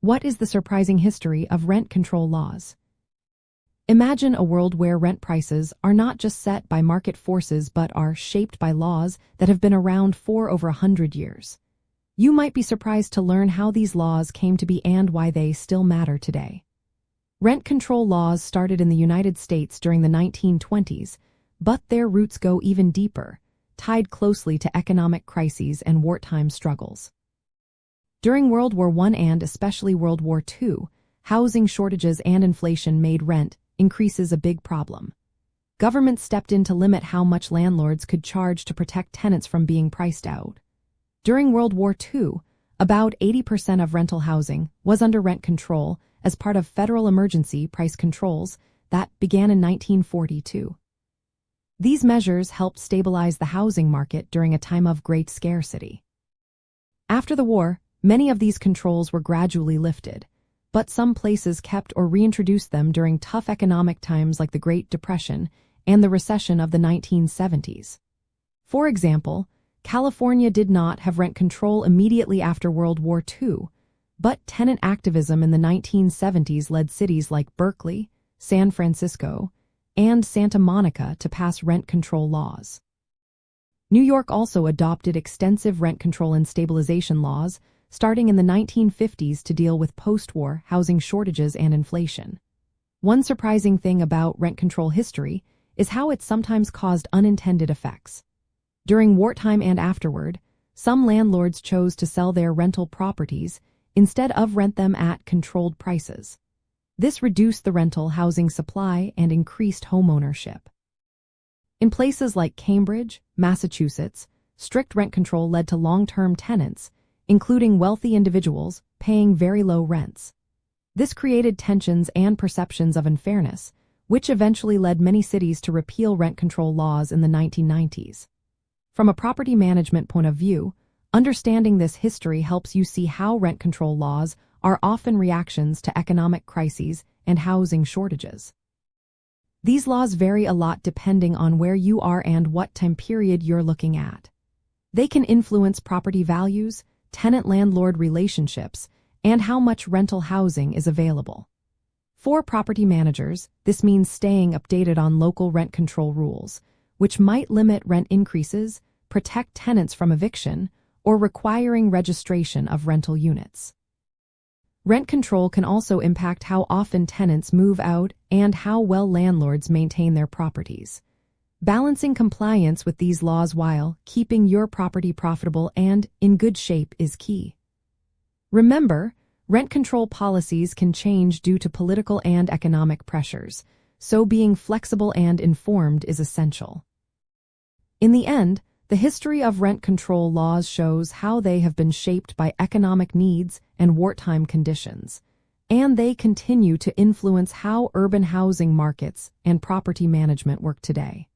What is the surprising history of rent control laws? Imagine a world where rent prices are not just set by market forces but are shaped by laws that have been around for over 100 years. You might be surprised to learn how these laws came to be and why they still matter today. Rent control laws started in the United States during the 1920s, but their roots go even deeper, tied closely to economic crises and wartime struggles. During World War I and especially World War II, housing shortages and inflation made rent increases a big problem. Governments stepped in to limit how much landlords could charge to protect tenants from being priced out. During World War II, about 80% of rental housing was under rent control as part of federal emergency price controls that began in 1942. These measures helped stabilize the housing market during a time of great scarcity. After the war, many of these controls were gradually lifted, but some places kept or reintroduced them during tough economic times like the Great Depression and the recession of the 1970s. For example, California did not have rent control immediately after World War II, but tenant activism in the 1970s led cities like Berkeley, San Francisco, and Santa Monica to pass rent control laws. New York also adopted extensive rent control and stabilization laws starting in the 1950s to deal with post-war housing shortages and inflation. One surprising thing about rent control history is how it sometimes caused unintended effects. During wartime and afterward, some landlords chose to sell their rental properties instead of rent them at controlled prices. This reduced the rental housing supply and increased homeownership. In places like Cambridge, Massachusetts, strict rent control led to long-term tenants, including wealthy individuals, paying very low rents. This created tensions and perceptions of unfairness, which eventually led many cities to repeal rent control laws in the 1990s. From a property management point of view, understanding this history helps you see how rent control laws are often reactions to economic crises and housing shortages. These laws vary a lot depending on where you are and what time period you're looking at. They can influence property values, tenant-landlord relationships, and how much rental housing is available. For property managers, this means staying updated on local rent control rules, which might limit rent increases, protect tenants from eviction, or requiring registration of rental units. Rent control can also impact how often tenants move out and how well landlords maintain their properties. Balancing compliance with these laws while keeping your property profitable and in good shape is key. Remember, rent control policies can change due to political and economic pressures, so being flexible and informed is essential. In the end, the history of rent control laws shows how they have been shaped by economic needs and wartime conditions, and they continue to influence how urban housing markets and property management work today.